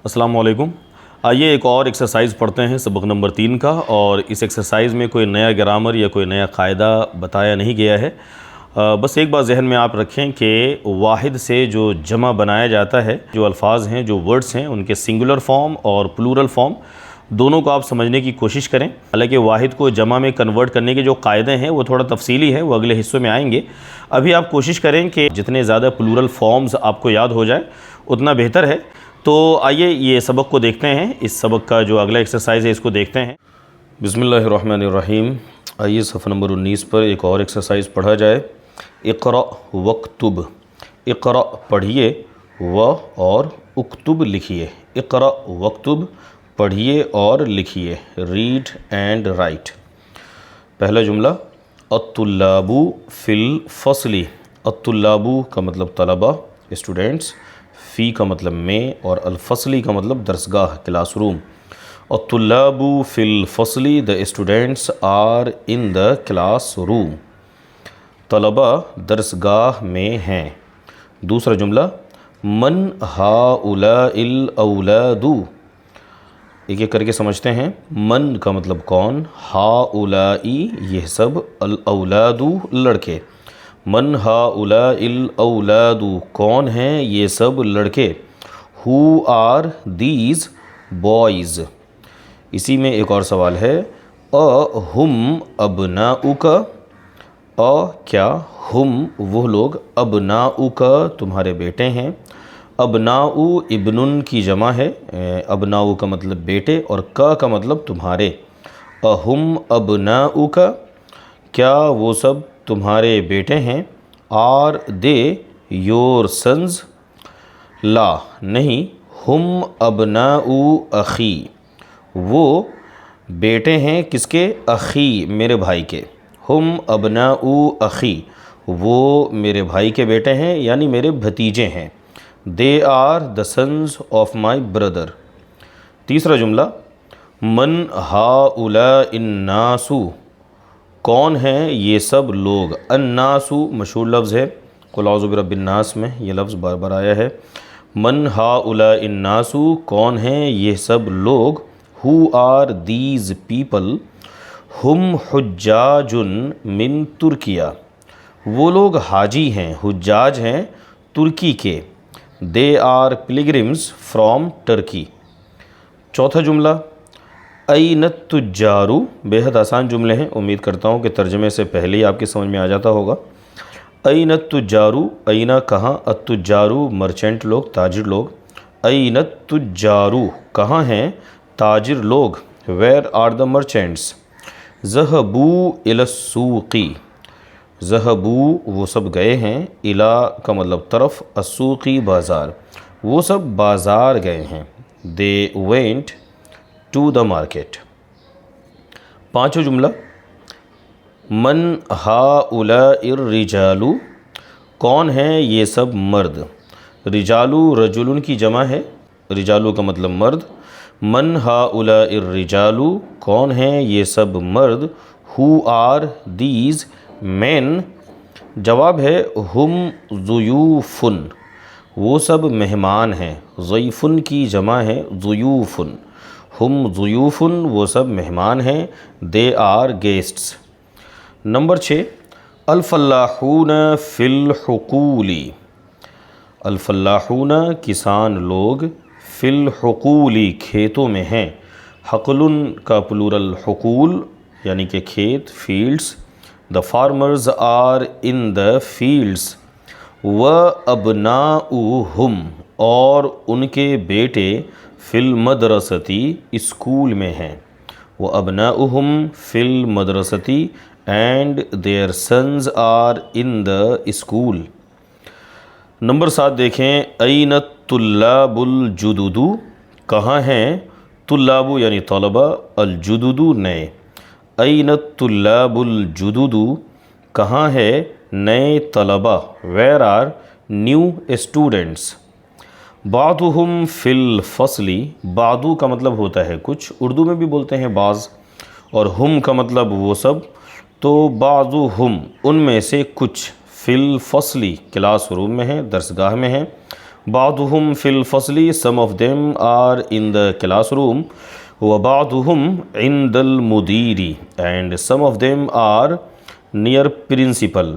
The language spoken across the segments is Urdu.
السلام علیکم۔ آئیے ایک اور ایکسرسائز پڑھتے ہیں، سبق نمبر 3 کا، اور اس ایکسرسائز میں کوئی نیا گرامر یا کوئی نیا قاعدہ بتایا نہیں گیا ہے۔ بس ایک بات ذہن میں آپ رکھیں کہ واحد سے جو جمع بنایا جاتا ہے، جو الفاظ ہیں، جو ورڈز ہیں، ان کے سنگولر فارم اور پلورل فارم دونوں کو آپ سمجھنے کی کوشش کریں۔ حالانکہ واحد کو جمع میں کنورٹ کرنے کے جو قاعدے ہیں وہ تھوڑا تفصیلی ہے، وہ اگلے حصوں میں آئیں گے۔ ابھی آپ کوشش کریں کہ جتنے زیادہ پلورل فارمز آپ کو یاد ہو جائے اتنا بہتر ہے۔ تو آئیے یہ سبق کو دیکھتے ہیں، اس سبق کا جو اگلا ایکسرسائز ہے اس کو دیکھتے ہیں۔ بسم اللہ الرحمن الرحیم۔ آئیے صفحہ نمبر 19 پر ایک اور ایکسرسائز پڑھا جائے۔ اقرأ وکتب، اقرأ پڑھیے، و اور اکتب لکھیے۔ اقرأ وکتب پڑھیے اور لکھیے، ریڈ اینڈ رائٹ۔ پہلا جملہ، الطلاب فی الفصل۔ الطلاب کا مطلب طلبہ، اسٹوڈنٹس، فی کا مطلب میں، اور الفصلی کا مطلب درسگاہ، کلاس روم۔ الطلاب فی الفصل، the students are in the class room۔ طلبہ درسگاہ میں ہیں۔ دوسرا جملہ، من ہؤلاء الاولاد۔ ایک ایک کر کے سمجھتے ہیں۔ من کا مطلب کون، ہؤلاء یہ سب، الاولاد لڑکے۔ من ہؤلاء الاولاد کون ہیں یہ سب لڑکے۔ who are these boys۔ اسی میں ایک اور سوال ہے، اہم ابناؤک، کیا ہم وہ لوگ، ابناؤک تمہارے بیٹے ہیں۔ ابناؤ ابنن کی جمع ہے، ابناؤ کا مطلب بیٹے اور کا مطلب تمہارے۔ اہم ابناؤک کیا وہ سب تمہارے بیٹے ہیں۔ آر دے یور سنز، لا نہیں، ہم ابناؤ اخی وہ بیٹے ہیں کس کے، اخی میرے بھائی کے۔ ہم ابناؤ اخی وہ میرے بھائی کے بیٹے ہیں، یعنی میرے بھتیجے ہیں۔ They are the sons of my brother. تیسرا جملہ، من ہؤلاء الناس کون ہیں یہ سب لوگ۔ الناس مشہور لفظ ہے، قل اعوذ برب الناس میں یہ لفظ بار بار آیا ہے۔ من ہؤلاء الناس کون ہیں یہ سب لوگ۔ who are these people۔ ہم حجاج من ترکیہ وہ لوگ حاجی ہیں، حجاج ہیں ترکی کے۔ they are pilgrims from Turkey۔ چوتھا جملہ، این التجار، بے حد آسان جملے ہیں، امید کرتا ہوں کہ ترجمے سے پہلے ہی آپ کی سمجھ میں آ جاتا ہوگا۔ این التجار، این کہاں، التجار مرچنٹ لوگ، تاجر لوگ۔ این التجار کہاں ہیں تاجر لوگ، ویئر آر دا مرچنٹس۔ ذہبوا الی السوق، ذہبوا وہ سب گئے ہیں، الی کا مطلب طرف، السوق بازار وہ سب بازار گئے ہیں۔ they went to the market۔ پانچواں جملہ، من ہؤلاء الرجال کون ہیں یہ سب مرد۔ رجالو رجلن کی جمع ہے، رجالو کا مطلب مرد۔ من ہؤلاء الرجال کون ہیں یہ سب مرد۔ who are these men، جواب ہے ہم ضیوف وہ سب مہمان ہیں، ضیفن کی جمع ہے ضیوف۔ ہم ضیوف وہ سب مہمان ہیں، they are guests۔ نمبر 6، الفلاحون فی الحقول۔ الفلاحون کسان لوگ، فی الحقول کھیتوں میں ہیں۔ حقل کا پلورل حقول یعنی کہ کھیت، fields. the farmers are in the fields۔ وَأَبْنَاؤُهُمْ اور ان کے بیٹے، فی المدرستی اسکول میں ہیں۔ وَأَبْنَاؤُهُمْ فی المدرستی and their sons are in the school۔ Number 7 دیکھیں، این الطلاب الجدد کہاں ہیں طلاب یعنی طلبہ، الجدد نئے۔ این الطلاب الجدد کہاں ہے نئے طلبہ، ویئر آر نیو اسٹوڈنٹس۔ بعضهم فی الفصل، بعضو کا مطلب ہوتا ہے کچھ، اردو میں بھی بولتے ہیں بعض، اور ہم کا مطلب وہ سب، تو بعضهم ان میں سے کچھ، فی الفصل کلاس روم میں ہیں، درسگاہ میں ہیں۔ بعضهم فی الفصل, some of them are in the classroom. وبعضهم عند المدیر, and some of them are near principal.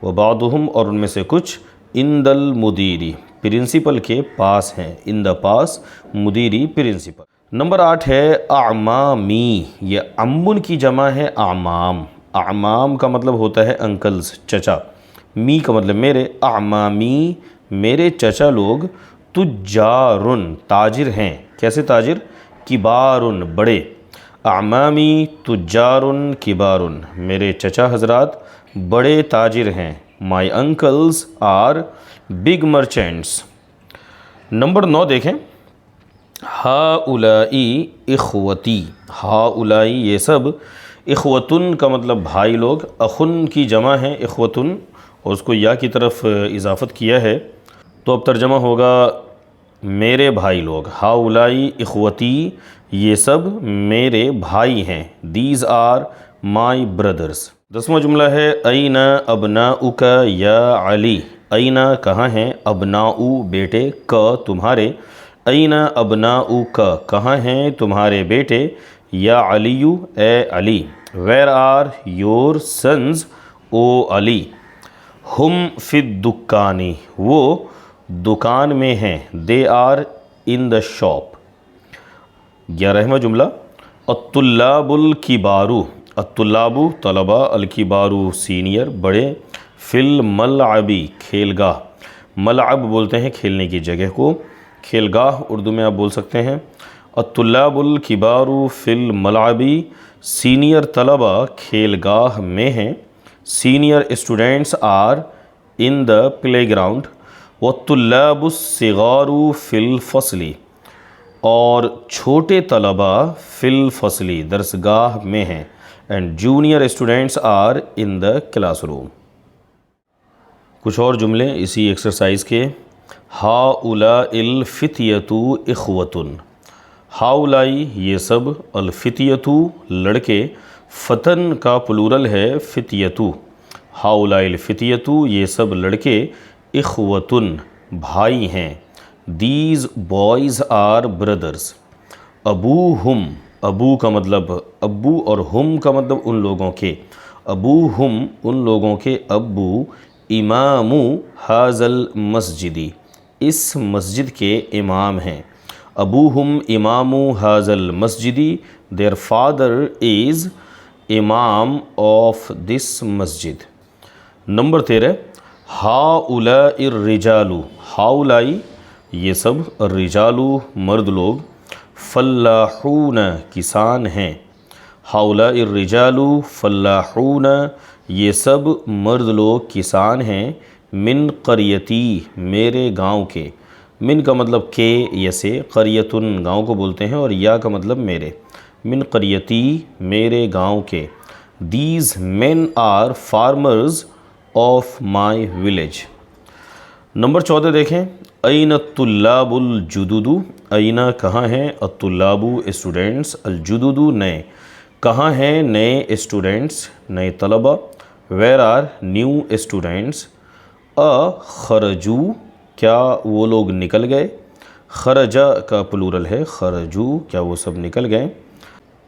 وبعضهم, اور ان میں سے کچھ عند المدیری, پرنسپل کے پاس ہیں, in the پاس, مدیری پرنسپل. نمبر 8 ہے اعمامی. یہ عمن کی جمع ہے اعمام. اعمام کا مطلب ہوتا ہے انکلز, چچا. می کا مطلب میرے. اعمامی, میرے چچا لوگ. تجارن, تاجر ہیں. کیسے تاجر؟ کبارن, بڑے. اعمامی تجارن کبارن, میرے چچا حضرات بڑے تاجر ہیں. My uncles are big merchants. Number 9 دیکھیں. ہاؤلائی اخوتی. ہاؤلائی, یہ سب. اخوتن کا مطلب بھائی لوگ. اخن کی جمع ہے اخوتن, اور اس کو یا کی طرف اضافت کیا ہے, تو اب ترجمہ ہوگا میرے بھائی لوگ. ہاؤلائی اخوتی, یہ سب میرے بھائی ہیں. These are my brothers. 10واں جملہ ہے این ابناؤک یا علی. این کہاں ہیں, ابناؤ بیٹے, کا تمہارے. این ابناؤک, کہاں ہیں تمہارے بیٹے. یا علی, اے علی. ویر آر یور سنز, او علی. ہم فی الدکان, وہ دکان میں ہیں. They are in the shop. 11واں جملہ. الطلاب الکبار. الطلاب طلبہ, الکبار سینئر, بڑے. فی الملعب, کھیل گاہ. ملعب بولتے ہیں کھیلنے کی جگہ کو, کھیل گاہ اردو میں آپ بول سکتے ہیں. الطلاب الکبار فی الملعب, سینئر طلبہ کھیل گاہ میں ہیں. Senior students are in the playground. والطلاب الصغار فی الفصل, اور چھوٹے طلبہ فی الفصل, درسگاہ میں ہیں. And junior students are in the classroom. کچھ اور جملے اسی ایکسرسائز کے. ہاؤلائی الفتیۃ اخوۃ. ہاؤلائی, یہ سب. الفتیۃ, لڑکے. فتن کا پلورل ہے فتیۃ. ہاؤلائی الفتیۃ, یہ سب لڑکے. اخوۃ, بھائی ہیں. These boys are brothers. ابوہم, ابو کا مطلب ابو, اور ہم کا مطلب ان لوگوں کے. ابوہم, ان لوگوں کے ابو. امام ھذا المسجد, اس مسجد کے امام ہیں. ابوہم امام ھذا المسجد, their father is امام of this مسجد. نمبر 13. ہاؤلائی الرجال. ہاؤلائی, یہ سب. الرجال, مرد لوگ. فلاحون, کسان ہیں. ہاؤلائی الرجال فلاحون, یہ سب مرد لوگ کسان ہیں. من قریتی, میرے گاؤں کے. من کا مطلب کے یا سے. قریتن, گاؤں کو بولتے ہیں, اور یا کا مطلب میرے. من قریتی, میرے گاؤں کے. These men are farmers of my village. نمبر 14 دیکھیں. این الطلاب الجدد. این کہاں ہیں, الطلاب اسٹوڈنٹس. الجدد, نئے. کہاں ہیں نئے اسٹوڈنٹس, نئے طلبہ. Where are new students. خرجو, کیا وہ لوگ نکل گئے. خرجہ کا پلورل ہے خرجو, کیا وہ سب نکل گئے.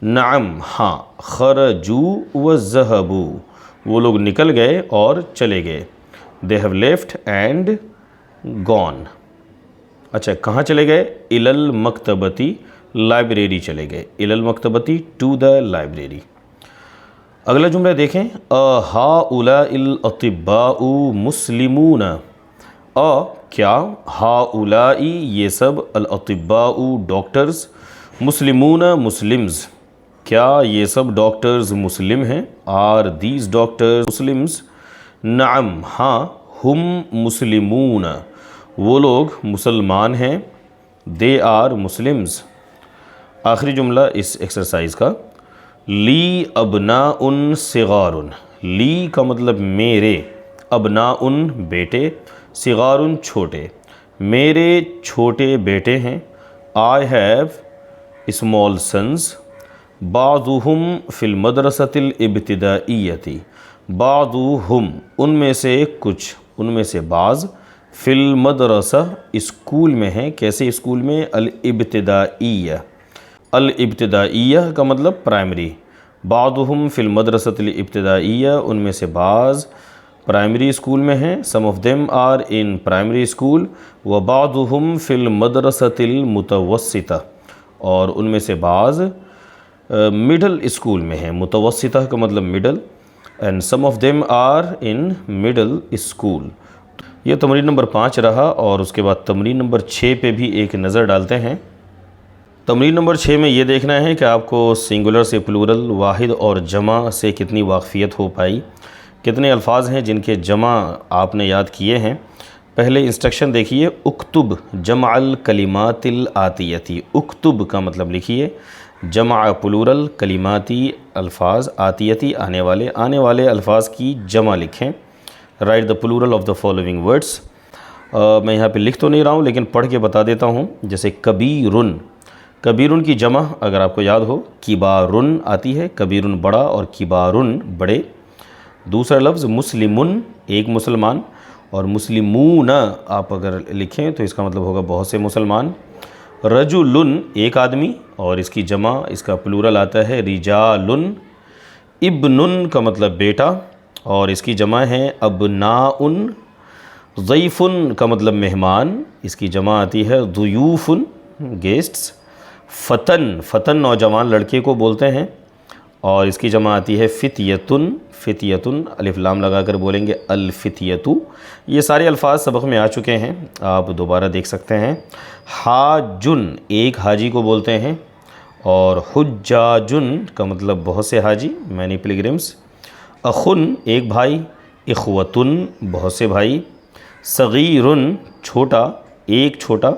نعم, ہاں. خرجو وذهبوا, وہ لوگ نکل گئے اور چلے گئے. they have left and gone. اچھا, کہاں چلے گئے. الی المکتبتی, لائبریری چلے گئے. الی المکتبتی, ٹو دا لائبریری. اگلا جملہ دیکھیں. ہؤلاء الاطباء مسلمون. کیا. ہؤلاء, یہ سب. الاطباء, ڈاکٹرز. مسلمون, مسلمز. کیا یہ سب ڈاکٹرز مسلم ہیں. Are these doctors Muslims. نعم, ہاں. ہم مسلمون, وہ لوگ مسلمان ہیں. They are Muslims. آخری جملہ اس ایکسرسائز کا. لی ابناء صغار. لی کا مطلب میرے. ابناء, بیٹے. صغار, چھوٹے. میرے چھوٹے بیٹے ہیں. I have small sons. بعضهم فی المدرسۃ الابتدائیۃ. بعضهم, ان میں سے کچھ, ان میں سے بعض. فی المدرسہ اسکول میں ہیں. کیسے اسکول میں؟ الابتدائیہ. الابتدائیہ کا مطلب پرائمری. بعضهم فی المدرسۃ الابتدائیہ، ان میں سے بعض پرائمری اسکول میں ہیں. Some of them are in primary school. وبعضهم فی المدرسۃ المتوسطہ، اور ان میں سے بعض مڈل اسکول میں ہیں. متوسطہ کا مطلب middle. And some of them are in middle school. یہ تمرین نمبر 5 رہا، اور اس کے بعد تمرین نمبر 6 پہ بھی ایک نظر ڈالتے ہیں. تمرین نمبر 6 میں یہ دیکھنا ہے کہ آپ کو سنگولر سے پلورل، واحد اور جمع سے کتنی واقفیت ہو پائی. کتنے الفاظ ہیں جن کے جمع آپ نے یاد کیے ہیں. پہلے انسٹرکشن دیکھیے. اکتب جمع الکلمات الآتیتی. اکتب کا مطلب لکھیے. جمع پلورل، کلماتی الفاظ، آتیتی آنے والے الفاظ کی جمع لکھیں. Right the plural of the following words. میں یہاں پہ لکھ تو نہیں رہا ہوں لیکن پڑھ کے بتا دیتا ہوں. جیسے کبیرن. کبیرن کی جمع اگر آپ کو یاد ہو کبارن آتی ہے. کبیرن بڑا اور کبارن بڑے. دوسرا لفظ مسلمن ایک مسلمان، اور مسلمون آپ اگر لکھیں تو اس کا مطلب ہوگا بہت سے مسلمان. رجلن ایک آدمی، اور اس کی جمع اس کا پلورل آتا ہے رجالن. ابنن کا مطلب بیٹا، اور اس کی جمع ہے ابناءن. ضیفن کا مطلب مہمان، اس کی جمع آتی ہے ضیوفن گیسٹس. فتن نوجوان لڑکے کو بولتے ہیں، اور اس کی جمع آتی ہے فتیتن. فتیتن الف لام لگا کر بولیں گے الفتیتو. یہ سارے الفاظ سبق میں آ چکے ہیں، آپ دوبارہ دیکھ سکتے ہیں. حاجن ایک حاجی کو بولتے ہیں، اور حجاجن کا مطلب بہت سے حاجی، مینی پلگرمس. اخن ایک بھائی. اخوتن بہت سے بھائی. صغیرن چھوٹا، ایک چھوٹا،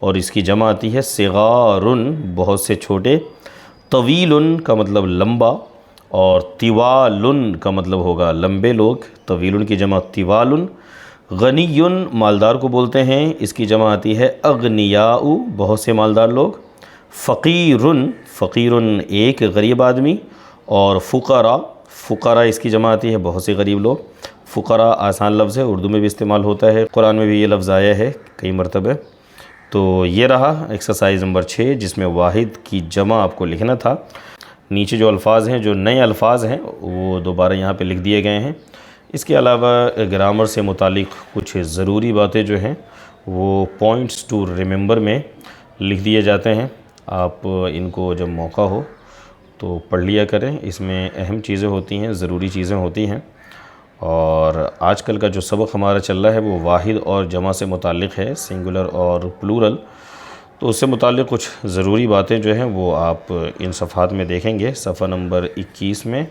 اور اس کی جمع آتی ہے صغارن بہت سے چھوٹے. طویلن کا مطلب لمبا، اور طوالن کا مطلب ہوگا لمبے لوگ. طویلن کی جمع طوالن. غنیٌ مالدار کو بولتے ہیں، اس کی جمع آتی ہے اغنیاء بہت سے مالدار لوگ. فقیرن ایک غریب آدمی. اور فقراء اس کی جمع آتی ہے بہت سے غریب لوگ. فقراء آسان لفظ ہے، اردو میں بھی استعمال ہوتا ہے، قرآن میں بھی یہ لفظ آیا ہے کئی مرتبہ. تو یہ رہا ایکسرسائز نمبر 6 جس میں واحد کی جمع آپ کو لکھنا تھا. نیچے جو الفاظ ہیں، جو نئے الفاظ ہیں، وہ دوبارہ یہاں پہ لکھ دیے گئے ہیں. اس کے علاوہ گرامر سے متعلق کچھ ضروری باتیں جو ہیں وہ پوائنٹس ٹو ریممبر میں لکھ دیے جاتے ہیں. آپ ان کو جب موقع ہو تو پڑھ لیا کریں. اس میں اہم چیزیں ہوتی ہیں، ضروری چیزیں ہوتی ہیں. اور آج کل کا جو سبق ہمارا چل رہا ہے وہ واحد اور جمع سے متعلق ہے، سنگولر اور پلورل. تو اس سے متعلق کچھ ضروری باتیں جو ہیں وہ آپ ان صفحات میں دیکھیں گے. صفحہ نمبر 21 میں،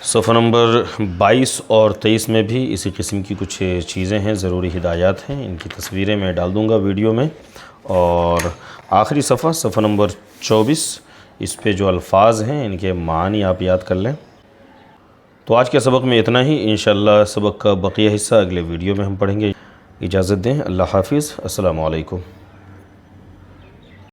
صفحہ نمبر 22 اور 23 میں بھی اسی قسم کی کچھ چیزیں ہیں، ضروری ہدایات ہیں. ان کی تصویریں میں ڈال دوں گا ویڈیو میں. اور آخری صفحہ نمبر 24، اس پہ جو الفاظ ہیں ان کے معنی آپ یاد کر لیں. تو آج کے سبق میں اتنا ہی. انشاءاللہ سبق کا بقیہ حصہ اگلے ویڈیو میں ہم پڑھیں گے. اجازت دیں. اللہ حافظ. السلام علیکم.